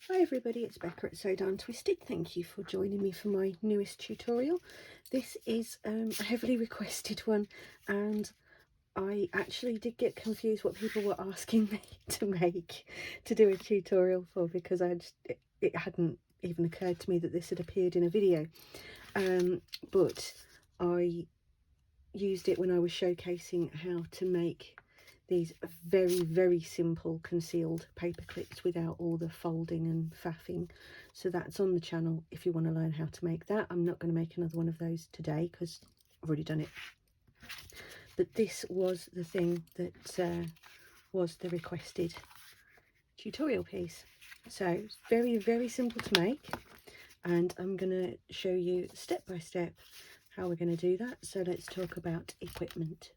Hi everybody, it's Becca at So Darn Twisted. Thank you for joining me for my newest tutorial. This is a heavily requested one, and I actually did get confused what people were asking me to do a tutorial for, because it hadn't even occurred to me that this had appeared in a video. But I used it when I was showcasing how to make these very simple concealed paper clips without all the folding and faffing. So that's on the channel if you want to learn how to make that. I'm not going to make another one of those today because I've already done it. But this was the thing that was the requested tutorial piece. So it's very simple to make, and I'm going to show you step by step how we're going to do that. So let's talk about equipment.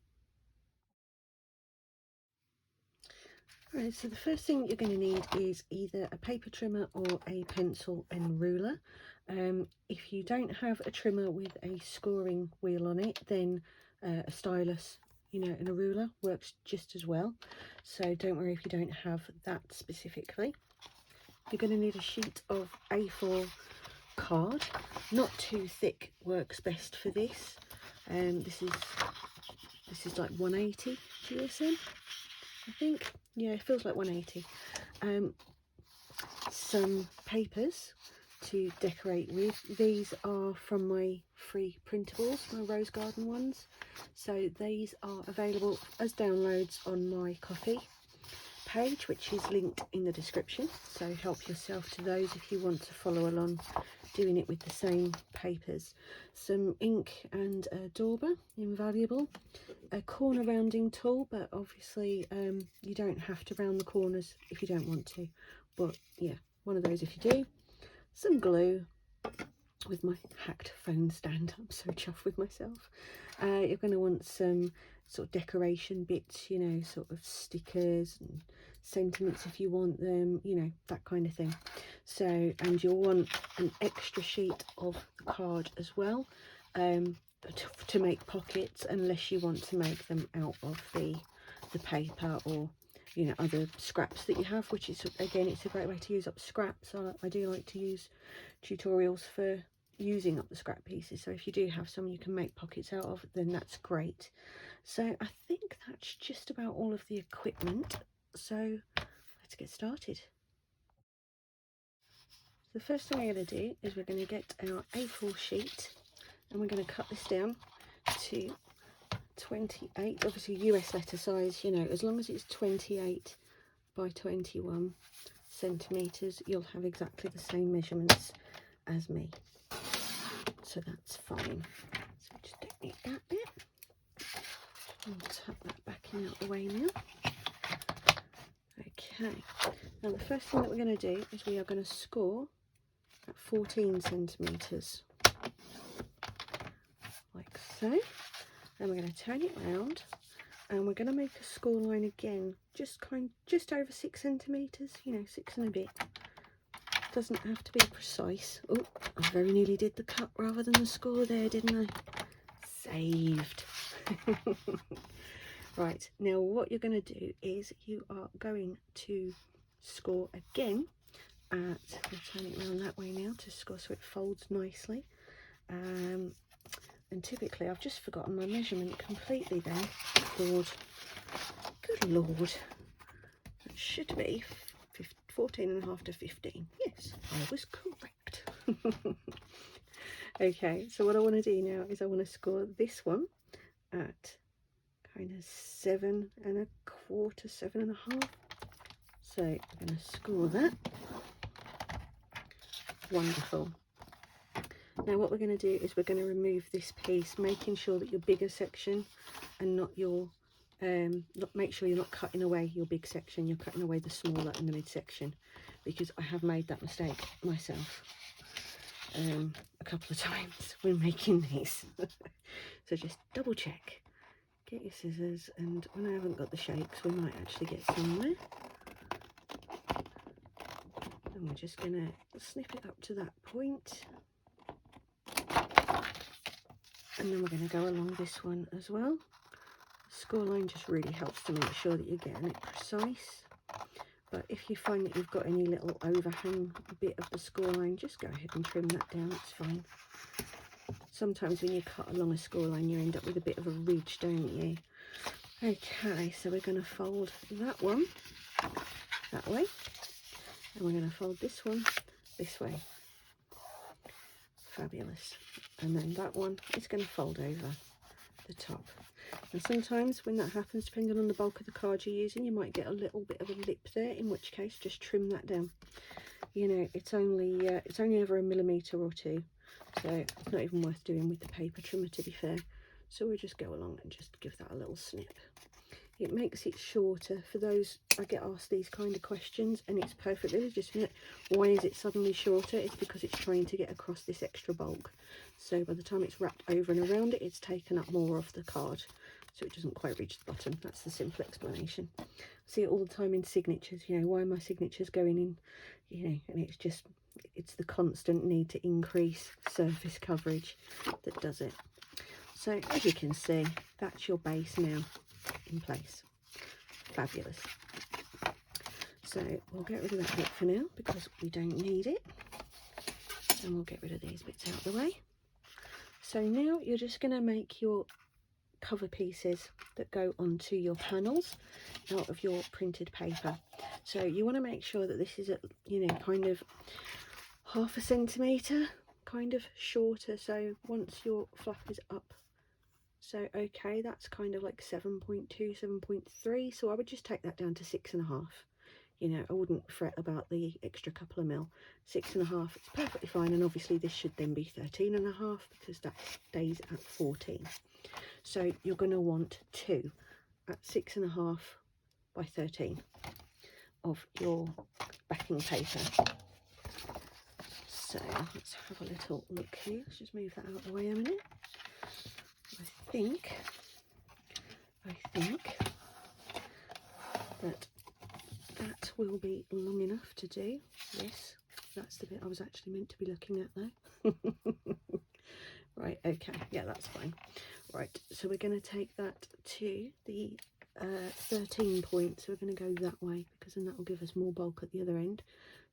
Right, so the first thing you're going to need is either a paper trimmer or a pencil and ruler. If you don't have a trimmer with a scoring wheel on it, then a stylus, and a ruler works just as well. So don't worry if you don't have that specifically. You're going to need a sheet of A4 card. Not too thick works best for this. This is like 180 GSM, I think. Yeah, it feels like 180. Some papers to decorate with. These are from my free printables, my rose garden ones. So these are available as downloads on my Ko-fi page, which is linked in the description. So help yourself to those if you want to follow along doing it with the same papers. Some ink and a dauber, invaluable. A corner rounding tool, but obviously you don't have to round the corners if you don't want to, but yeah, one of those if you do. Some glue with my hacked phone stand. I'm so chuffed with myself. You're going to want some sort of decoration bits, sort of stickers and sentiments if you want them, that kind of thing. So, and you'll want an extra sheet of the card as well, to make pockets, unless you want to make them out of the paper or other scraps that you have, which is, again, it's a great way to use up scraps. I do like to use tutorials for using up the scrap pieces, so if you do have some you can make pockets out of, then that's great. So I think that's just about all of the equipment, so let's get started. The first thing we're going to do is we're going to get our A4 sheet, and we're going to cut this down to 28, obviously US letter size, as long as it's 28 by 21 centimeters, you'll have exactly the same measurements as me, so that's fine. So we just don't need that bit. I'll tuck that back in out the way now. Okay, now the first thing that we're going to do is we are going to score at 14 centimeters, like so. Then we're going to turn it round, and we're going to make a score line again, just over 6 centimeters, 6 and a bit. Doesn't have to be precise. Oh, I very nearly did the cut rather than the score there, didn't I? Saved. Right, now what you're going to do is you are going to score again at, we'll turn it around that way now to score so it folds nicely. And typically, I've just forgotten my measurement completely there. Lord, good Lord. It should be 14.5 to 15. Yes, I was correct. Okay, so what I want to do now is I want to score this one at kind of 7 1/4, 7 1/2. So I'm going to score that. Wonderful. Now what we're going to do is we're going to remove this piece, making sure that your bigger section and not your make sure you're not cutting away your big section, you're cutting away the smaller and the mid section, because I have made that mistake myself a couple of times when making these. So just double check, get your scissors, and when I haven't got the shakes we might actually get somewhere. And we're just going to snip it up to that point, and then we're going to go along this one as well. Score line just really helps to make sure that you're getting it precise. But if you find that you've got any little overhang bit of the score line, just go ahead and trim that down, it's fine. Sometimes when you cut along a score line, you end up with a bit of a ridge, don't you? Okay, so we're going to fold that one that way, and we're going to fold this one this way. Fabulous. And then that one is going to fold over the top. And sometimes when that happens, depending on the bulk of the card you're using, you might get a little bit of a lip there, in which case just trim that down. You know, it's only ever a millimetre or two, so it's not even worth doing with the paper trimmer, to be fair. So we'll just go along and just give that a little snip. It makes it shorter. For those, I get asked these kind of questions, and it's perfectly legitimate. Why is it suddenly shorter? It's because it's trying to get across this extra bulk. So by the time it's wrapped over and around it, it's taken up more of the card, so it doesn't quite reach the bottom. That's the simple explanation. I see it all the time in signatures. You know, why are my signatures going in? You know, and it's the constant need to increase surface coverage that does it. So as you can see, that's your base now in place. Fabulous. So we'll get rid of that bit for now because we don't need it, and we'll get rid of these bits out of the way. So now you're just going to make your cover pieces that go onto your panels out of your printed paper. So you want to make sure that this is at, you know, kind of 1/2 centimetre, kind of shorter. So once your flap is up, so okay, that's kind of like 7.2, 7.3. So I would just take that down to 6.5. You know, I wouldn't fret about the extra couple of mil. 6.5, it's perfectly fine. And obviously this should then be 13.5 because that stays at 14. So you're going to want 2 at 6.5 by 13 of your backing paper. So let's have a little look here. Let's just move that out of the way a minute. I think that will be long enough to do this. That's the bit I was actually meant to be looking at though. Right, okay, yeah, that's fine. Right, so we're going to take that to the 13 point. So we're going to go that way because then that will give us more bulk at the other end.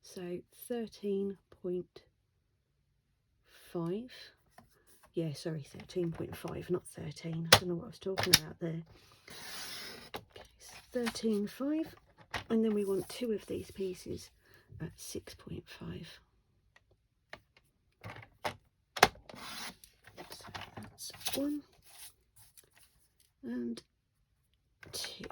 So 13.5. Yeah, sorry, 13.5, not 13. I don't know what I was talking about there. Okay, 13.5, and then we want 2 of these pieces at 6.5. So that's 1 and 2.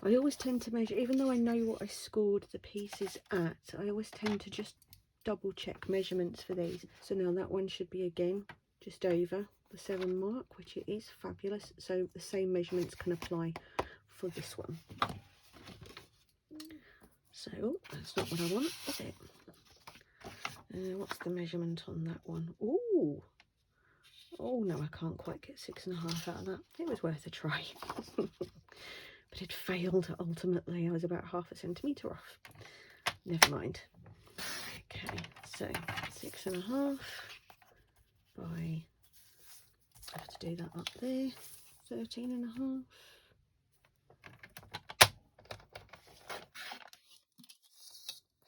I always tend to measure, even though I know what I scored the pieces at, I always tend to just double check measurements for these. So now that one should be again just over the 7 mark, which it is. Fabulous. So the same measurements can apply for this one. So that's not what I want, is it? What's the measurement on that one? Oh no, I can't quite get 6.5 out of that. It was worth a try. But it failed ultimately. I was about 1/2 centimetre off. Never mind. Okay, so 6.5 by, I have to do that up there, 13.5.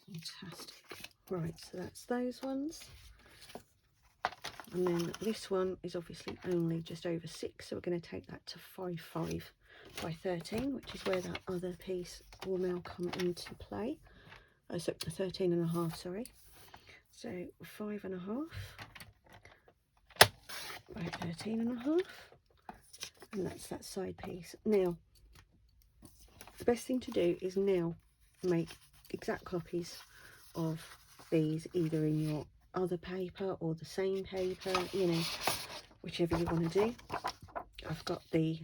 Fantastic. Right, so that's those ones. And then this one is obviously only just over 6, so we're going to take that to 5.5 by 13, which is where that other piece will now come into play. Oh, so 13.5, sorry. So 5.5 by 13.5, and that's that side piece. Now, the best thing to do is now make exact copies of these, either in your other paper or the same paper, you know, whichever you want to do. I've got the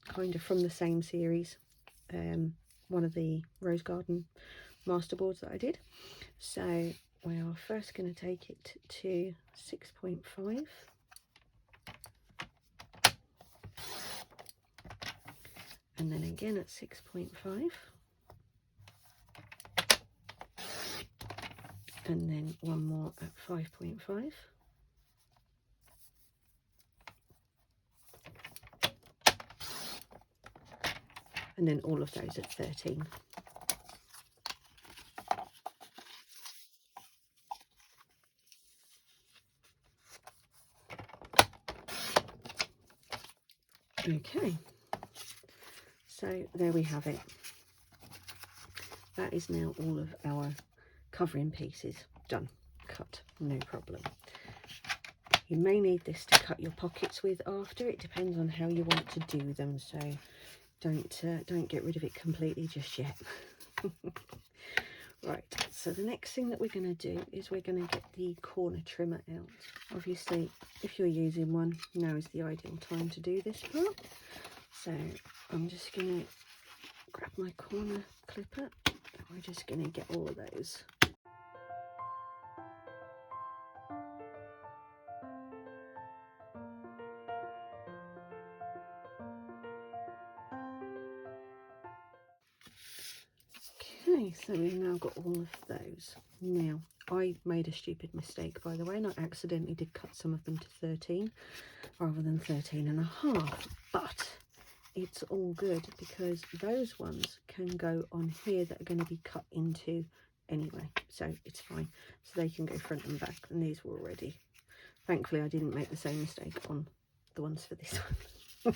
kind of from the same series, one of the Rose Garden masterboards that I did. So we are first going to take it to 6.5. And then again at 6.5. And then one more at 5.5. And then all of those at 13. Okay, so there we have it. That is now all of our covering pieces done, cut, no problem. You may need this to cut your pockets with after. It depends on how you want to do them, so don't get rid of it completely just yet. Right, so the next thing that we're going to do is we're going to get the corner trimmer out. Obviously, if you're using one, now is the ideal time to do this part. So I'm just going to grab my corner clipper and we're just going to get all of those. Okay, so we've now got all of those. Now, I made a stupid mistake, by the way, and I accidentally did cut some of them to 13 rather than 13.5, but it's all good because those ones can go on here that are going to be cut into anyway, so it's fine. So they can go front and back, and these were already. Thankfully, I didn't make the same mistake on the ones for this one.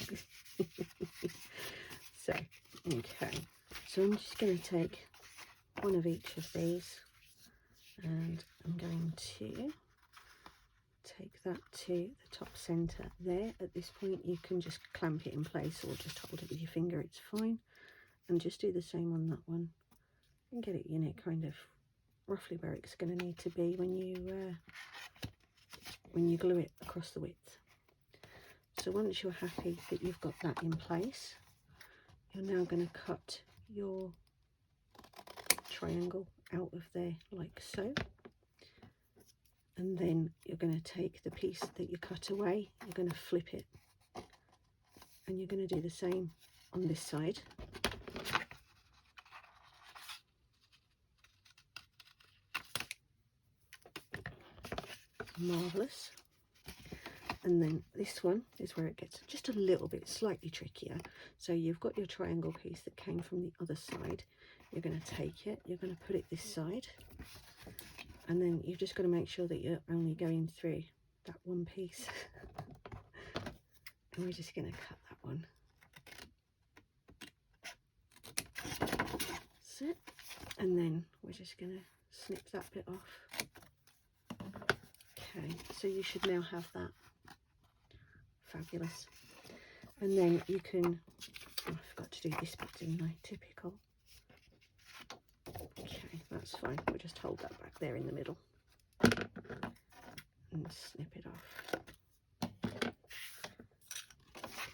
So, okay, so I'm just going to take one of each of these and I'm going to take that to the top center there. At this point you can just clamp it in place or just hold it with your finger, it's fine, and just do the same on that one and get it, you know, kind of roughly where it's going to need to be when you glue it across the width. So once you're happy that you've got that in place, you're now going to cut your triangle out of there like so, and then you're going to take the piece that you cut away, you're going to flip it, and you're going to do the same on this side. Marvellous. And then this one is where it gets just a little bit slightly trickier. So you've got your triangle piece that came from the other side, you're going to take it, you're going to put it this side, and then you've just got to make sure that you're only going through that one piece. And we're just going to cut that one. That's it. And then we're just going to snip that bit off. Okay, so you should now have that. Fabulous. And then you can, oh, I forgot to do this bit, didn't I? Typical. Okay, that's fine. We'll just hold that back there in the middle and snip it off.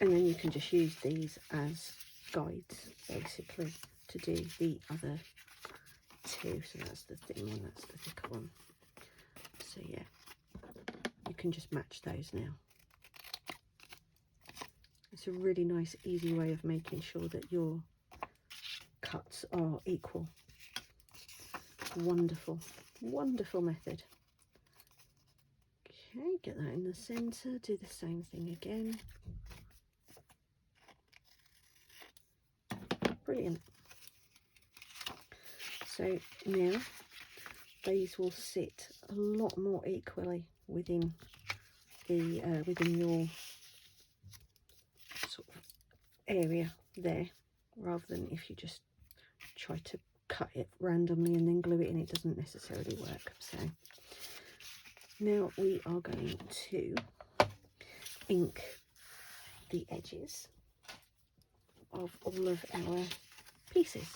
And then you can just use these as guides, basically, to do the other two. So that's the thin one, that's the thicker one. So yeah, you can just match those now. It's a really nice, easy way of making sure that your cuts are equal. Wonderful, wonderful method. Okay, get that in the centre, do the same thing again. Brilliant. So now these will sit a lot more equally within the within your sort of area there, rather than if you just try to cut it randomly and then glue it in, it doesn't necessarily work. So now we are going to ink the edges of all of our pieces,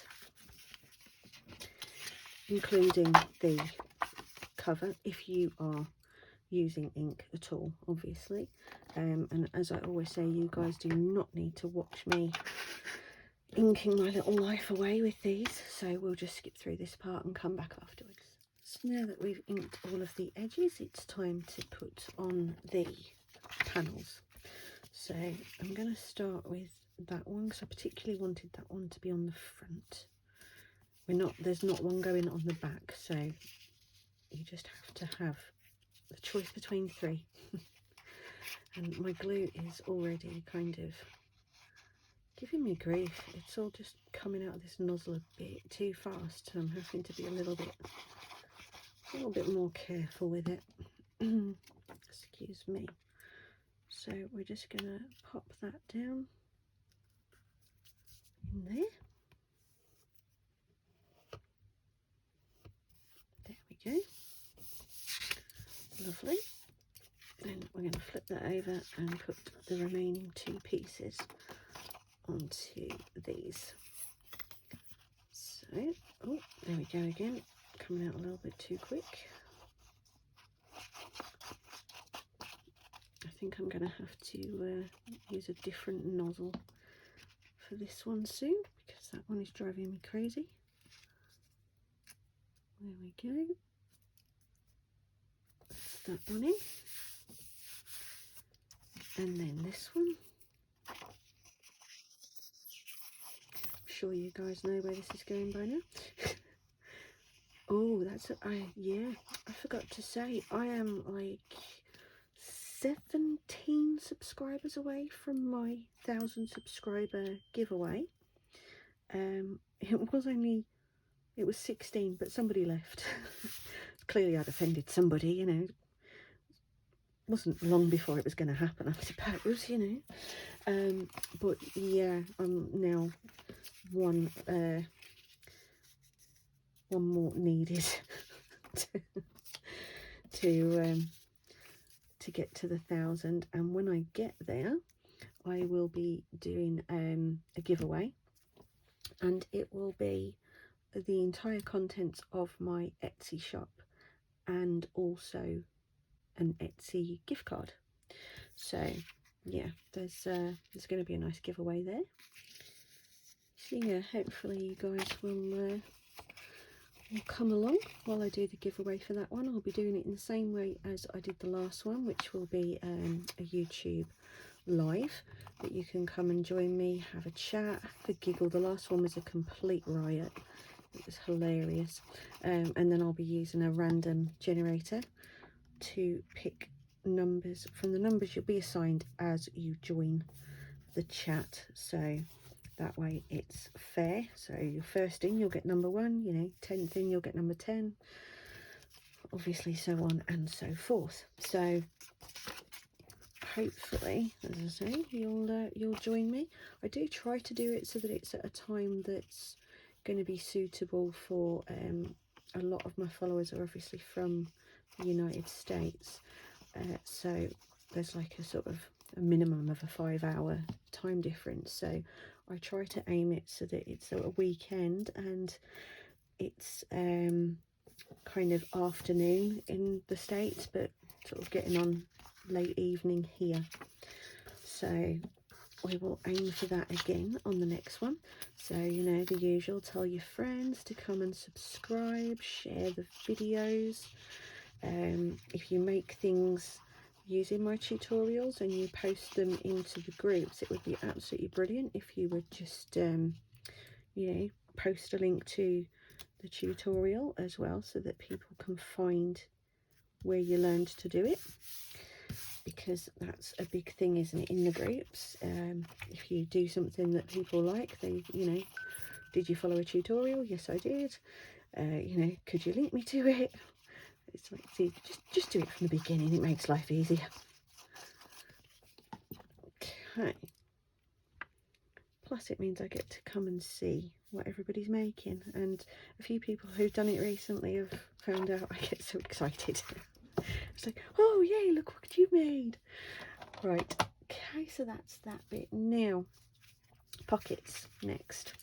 including the cover if you are using ink at all, obviously. And as I always say, you guys do not need to watch me inking my little life away with these, so we'll just skip through this part and come back afterwards. So now that we've inked all of the edges, it's time to put on the panels. So I'm going to start with that one because I particularly wanted that one to be on the front. There's not one going on the back, so you just have to have the choice between three. And my glue is already kind of giving me grief. It's all just coming out of this nozzle a bit too fast, so I'm having to be a little bit more careful with it. Excuse me. So we're just going to pop that down in there. There we go. Lovely. Then we're going to flip that over and put the remaining 2 pieces onto these. So, oh, there we go again. Coming out a little bit too quick. I think I'm going to have to use a different nozzle for this one soon, because that one is driving me crazy. There we go. That's that one in. And then this one. I'm sure you guys know where this is going by now. Oh, yeah, I forgot to say, I am like 17 subscribers away from my 1,000 subscriber giveaway. It was 16, but somebody left. Clearly I'd offended somebody, you know. Wasn't long before it was going to happen, I suppose, you know. But yeah, I'm now one more needed to get to the 1,000, and when I get there I will be doing a giveaway, and it will be the entire contents of my Etsy shop and also an Etsy gift card. So yeah, there's going to be a nice giveaway there. So yeah, hopefully you guys will come along while I do the giveaway for that one. I'll be doing it in the same way as I did the last one, which will be a YouTube live that you can come and join me, have a chat, have a giggle. The last one was a complete riot. It was hilarious. And then I'll be using a random generator to pick numbers. From the numbers you'll be assigned as you join the chat, so that way it's fair. So you're first in, you'll get number 1, you know, 10th in, you'll get number 10, obviously, so on and so forth. So hopefully, as I say, you'll join me. I do try to do it so that it's at a time that's going to be suitable for a lot of my followers are obviously from the United States, so there's like a sort of a minimum of a 5-hour time difference. So I try to aim it so that it's a weekend and it's kind of afternoon in the States, but sort of getting on late evening here. So we will aim for that again on the next one. So, you know, the usual, tell your friends to come and subscribe, share the videos. If you make things using my tutorials and you post them into the groups, it would be absolutely brilliant if you would just you know, post a link to the tutorial as well, so that people can find where you learned to do it, because that's a big thing, isn't it, in the groups. If you do something that people like, they, you know, did you follow a tutorial? Yes, I did. You know, could you link me to it? It's like, see, just do it from the beginning. It makes life easier. Okay. Plus it means I get to come and see what everybody's making, and a few people who've done it recently have found out. I get so excited. It's like, oh yay, look what you made. Right, okay, so that's that bit. Now pockets next.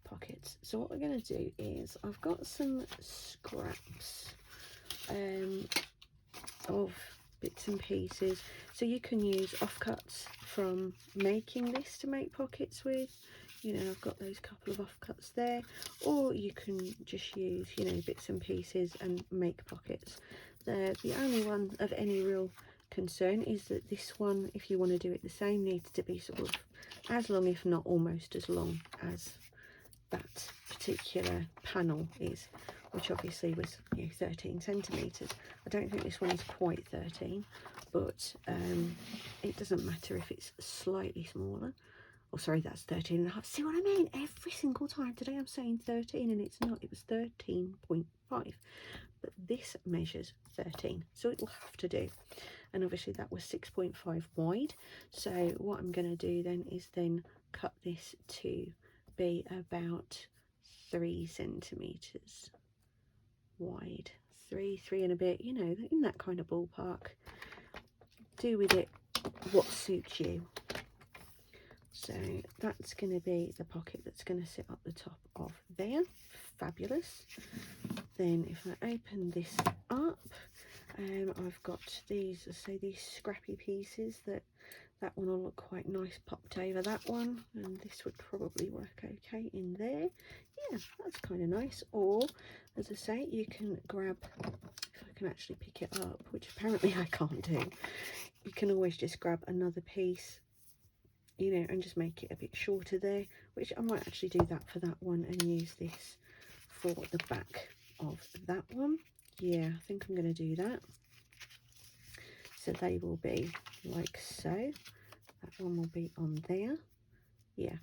Pockets. So what we're going to do is, I've got some scraps of bits and pieces, so you can use offcuts from making this to make pockets with. You know, I've got those couple of offcuts there, or you can just use, you know, bits and pieces and make pockets. The only one of any real concern is that this one, if you want to do it the same, needs to be sort of as long, if not almost as long as that particular panel is, which obviously was, you know, 13 centimeters. I don't think this one is quite 13, but it doesn't matter if it's slightly smaller. Oh, sorry, that's 13.5. See what I mean? Every single time today I'm saying 13 and it's not. It was 13.5. But this measures 13, so it will have to do. And obviously that was 6.5 wide. So what I'm going to do then is then cut this to be about 3 centimeters wide. Three and a bit, you know, in that kind of ballpark. Do with it what suits you. So that's going to be the pocket that's going to sit up the top of there. Fabulous. Then if I open this up, I've got these, so these scrappy pieces that one will look quite nice popped over that one, and this would probably work okay in there. Yeah, that's kind of nice. Or as I say, you can grab, if I can actually pick it up, which apparently I can't do, you can always just grab another piece, you know, and just make it a bit shorter there, which I might actually do that for that one and use this for the back of that one. Yeah, I think I'm going to do that. So they will be like so. That one will be on there. Yeah,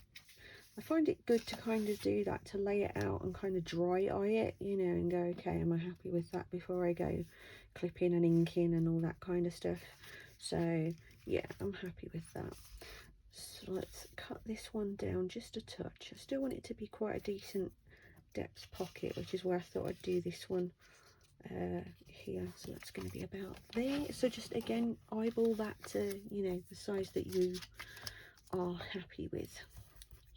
I find it good to kind of do that, to lay it out and kind of dry eye it, you know, and go, okay, am I happy with that before I go clipping and inking and all that kind of stuff. So yeah, I'm happy with that. So let's cut this one down just a touch. I still want it to be quite a decent depth pocket, which is where I thought I'd do this one here. So that's going to be about there. So just again, eyeball that to, you know, the size that you are happy with.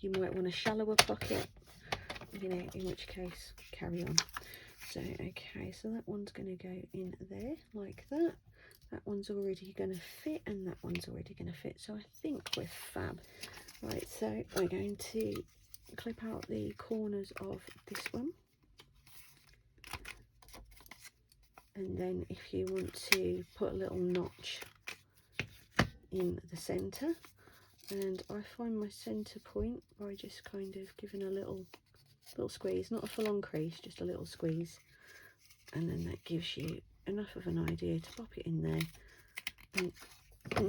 You might want a shallower pocket, you know, in which case carry on. So okay, so that one's going to go in there like that. That one's already going to fit, and that one's already going to fit. So I think we're fab. Right, so we're going to clip out the corners of this one. And then if you want to put a little notch in the centre, and I find my centre point by just kind of giving a little squeeze, not a full on crease, just a little squeeze, and then that gives you enough of an idea to pop it in there and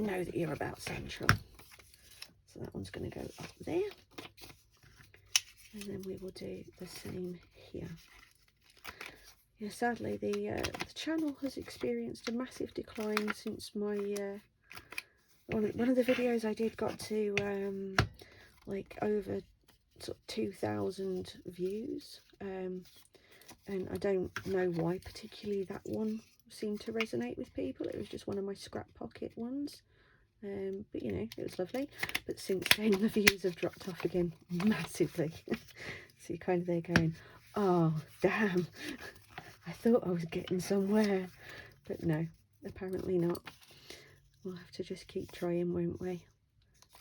know that you're about central. So that one's going to go up there, and then we will do the same here. Yeah, sadly the channel has experienced a massive decline since my one of the videos I did got to like over sort of 2,000 views, and I don't know why particularly that one seemed to resonate with people. It was just one of my scrap pocket ones, but you know, it was lovely. But since then the views have dropped off again massively. So you're kind of there going, oh damn, I thought I was getting somewhere, but no, apparently not. We'll have to just keep trying, won't we?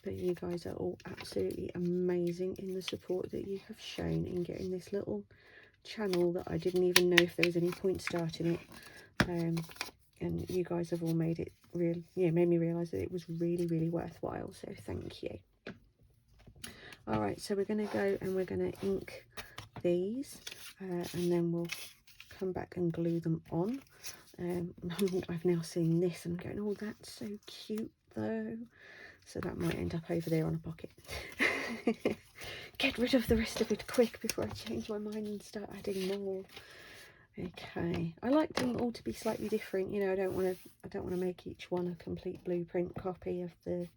But you guys are all absolutely amazing in the support that you have shown in getting this little channel that I didn't even know if there was any point starting it. And you guys have all made it made me realise that it was really worthwhile. So thank you. All right, so we're going to go and we're going to ink these, and then we'll come back and glue them on. I've now seen this and I'm going, oh, that's so cute though. So that might end up over there on a pocket. Get rid of the rest of it quick before I change my mind and start adding more. Okay, I like them all to be slightly different. You know, I don't want to make each one a complete blueprint copy of the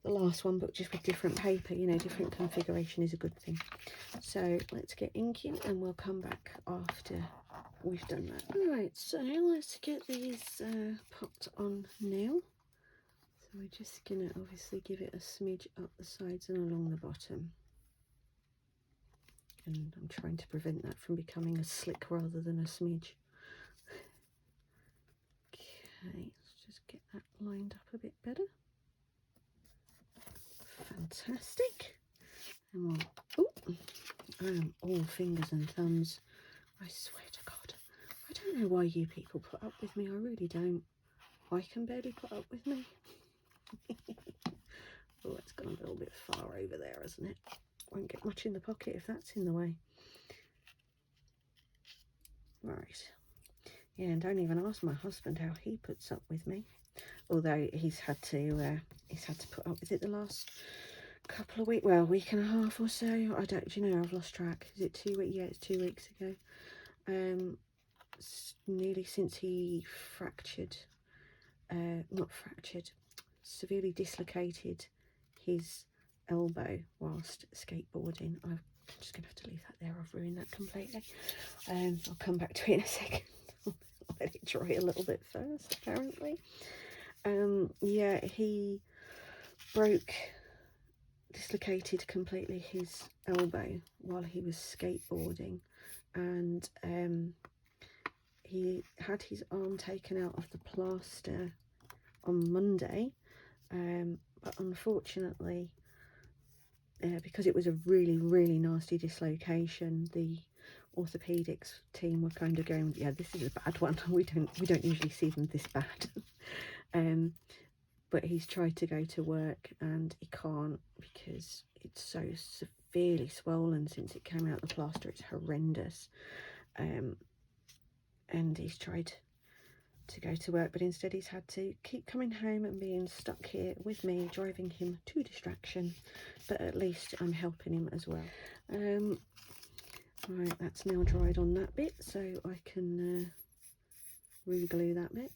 last one, but just with different paper. You know, different configuration is a good thing. So let's get inking and we'll come back after we've done that. Right, so let's get these popped on now. So we're just gonna obviously give it a smidge up the sides and along the bottom, and I'm trying to prevent that from becoming a slick rather than a smidge. Okay, let's just get that lined up a bit better. Fantastic. And we'll, I am all fingers and thumbs, I swear to God. I don't know why you people put up with me, I really don't. I can barely put up with me. Oh, it's gone a little bit far over there, hasn't it? Won't get much in the pocket if that's in the way. Right. Yeah, and don't even ask my husband how he puts up with me. Although he's had to put up with it the last couple of weeks, well, week and a half or so. I don't, do you know, I've lost track. Is it 2 weeks? Yeah, it's 2 weeks ago. Nearly since he fractured, not fractured, severely dislocated his elbow whilst skateboarding. I'm just going to have to leave that there. I've ruined that completely. I'll come back to it in a second. I'll let it dry a little bit first, apparently. Yeah, he dislocated completely his elbow while he was skateboarding, and he had his arm taken out of the plaster on Monday, but unfortunately, because it was a really nasty dislocation, the orthopedics team were kind of going, yeah, this is a bad one. We don't usually see them this bad. But he's tried to go to work and he can't because it's so severely swollen since it came out the plaster. It's horrendous. And he's tried to go to work, but instead he's had to keep coming home and being stuck here with me, driving him to distraction. But at least I'm helping him as well. Right, that's now dried on that bit, so I can re-glue that bit.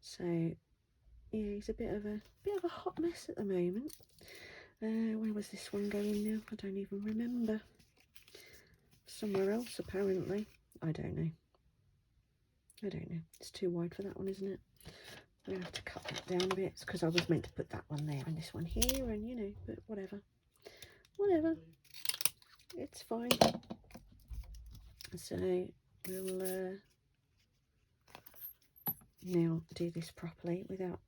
So yeah, he's a bit of a hot mess at the moment. Where was this one going now? I don't even remember. Somewhere else, apparently. I don't know. It's too wide for that one, isn't it? I'm gonna have to cut that down a bit. It's because I was meant to put that one there and this one here, and you know, but whatever. It's fine. So we'll now do this properly without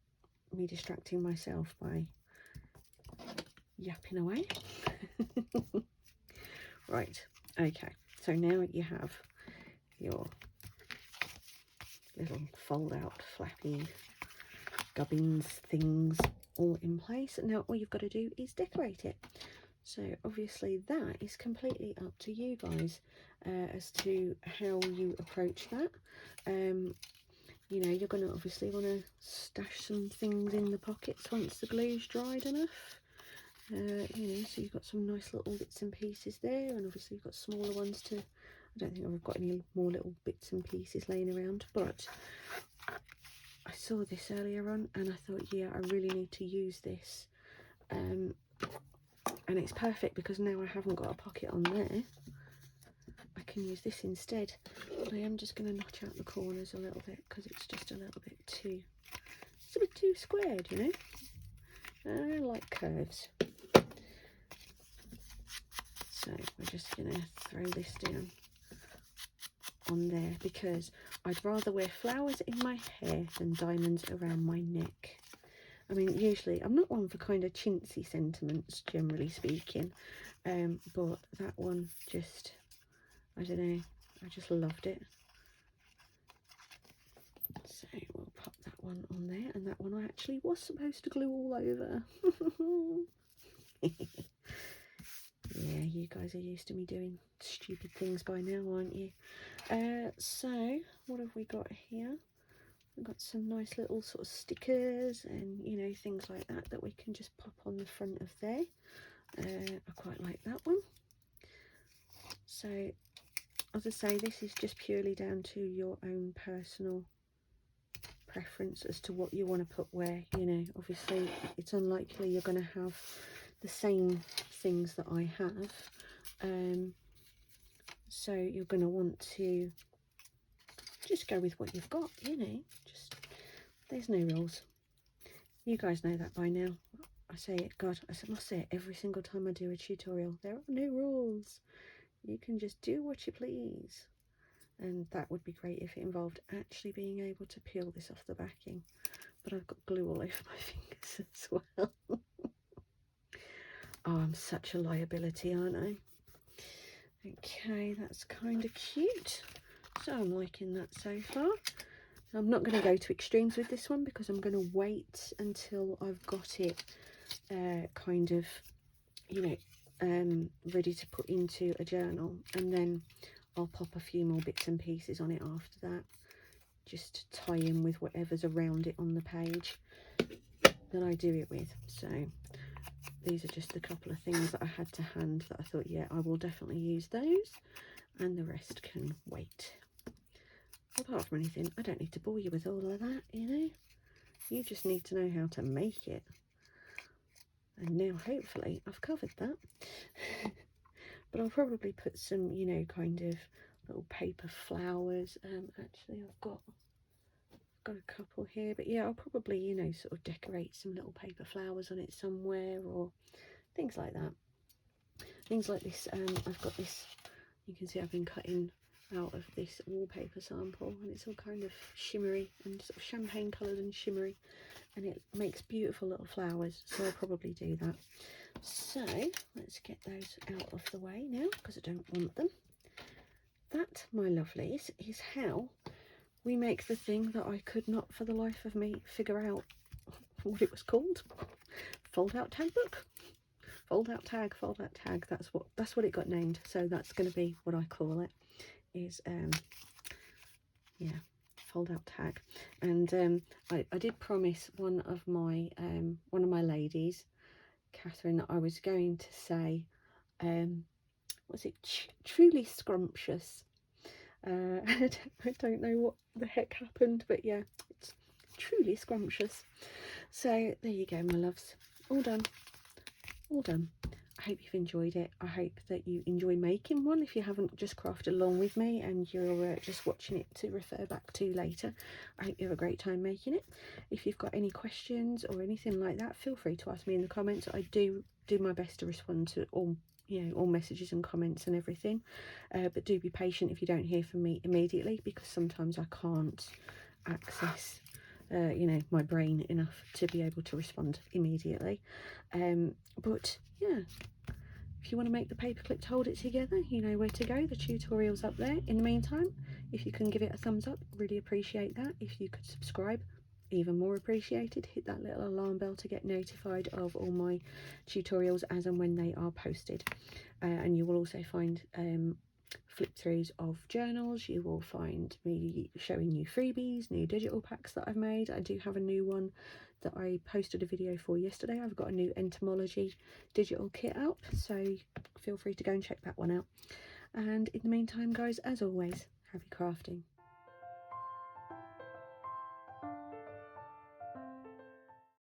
me distracting myself by yapping away. Right, okay, so now you have your little fold out flappy gubbins things all in place. Now all you've got to do is decorate it. So obviously that is completely up to you guys as to how you approach that. You know, you're going to obviously want to stash some things in the pockets once the glue's dried enough. You know, so you've got some nice little bits and pieces there, and obviously you've got smaller ones to, I don't think I've got any more little bits and pieces laying around, but I saw this earlier on and I thought, yeah, I really need to use this. And it's perfect because now I haven't got a pocket on there. I can use this instead. But I am just going to notch out the corners a little bit because it's just a little bit too, it's a bit too squared, you know. I like curves. So we're just going to throw this down on there because I'd rather wear flowers in my hair than diamonds around my neck. I mean, usually I'm not one for kind of chintzy sentiments, generally speaking, but that one just, I don't know, I just loved it. So we'll pop that one on there, and that one I actually was supposed to glue all over. Yeah, you guys are used to me doing stupid things by now, aren't you? So what have we got here? We've got some nice little sort of stickers and, you know, things like that that we can just pop on the front of there. I quite like that one. So, as I say, this is just purely down to your own personal preference as to what you want to put where. You know, obviously it's unlikely you're going to have the same things that I have. So you're going to want to just go with what you've got, you know, just, there's no rules. You guys know that by now. I say it, God, I must say it every single time I do a tutorial. There are no rules. You can just do what you please. And that would be great if it involved actually being able to peel this off the backing. But I've got glue all over my fingers as well. Oh, I'm such a liability, aren't I? Okay, that's kind of cute. So I'm liking that so far. I'm not going to go to extremes with this one because I'm going to wait until I've got it kind of, you know, ready to put into a journal, and then I'll pop a few more bits and pieces on it after that, just to tie in with whatever's around it on the page that I do it with. So these are just a couple of things that I had to hand that I thought, yeah, I will definitely use those, and the rest can wait. Apart from anything, I don't need to bore you with all of that, you know. You just need to know how to make it. And now hopefully I've covered that. But I'll probably put some, you know, kind of little paper flowers. Actually I've got a couple here, but yeah, I'll probably, you know, sort of decorate some little paper flowers on it somewhere, or things like that. Things like this. I've got this, you can see I've been cutting out of this wallpaper sample, and it's all kind of shimmery and sort of champagne coloured and shimmery, and it makes beautiful little flowers, so I'll probably do that. So let's get those out of the way now, because I don't want them. That, my lovelies, is how we make the thing that I could not for the life of me figure out what it was called. Fold out tag book. Fold out tag, fold out tag. That's what it got named, so that's going to be what I call it. Is yeah, fold out tag. And I did promise one of my ladies, Catherine, that I was going to say, was it truly scrumptious? I don't know what the heck happened, but yeah, it's truly scrumptious. So there you go, my loves, all done, all done. I hope you've enjoyed it. I hope that you enjoy making one if you haven't just crafted along with me and you're just watching it to refer back to later. I hope you have a great time making it. If you've got any questions or anything like that, feel free to ask me in the comments. I do my best to respond to all, you know, all messages and comments and everything, but do be patient if you don't hear from me immediately, because sometimes I can't access you know, my brain enough to be able to respond immediately. But yeah, if you want to make the paperclip to hold it together, you know where to go. The tutorial's up there. In the meantime, if you can give it a thumbs up, really appreciate that. If you could subscribe, even more appreciated. Hit that little alarm bell to get notified of all my tutorials as and when they are posted. And you will also find flip throughs of journals. You will find me showing you freebies, new digital packs that I've made. I do have a new one that I posted a video for yesterday. I've got a new entomology digital kit out, so feel free to go and check that one out. And in the meantime, guys, as always, happy crafting.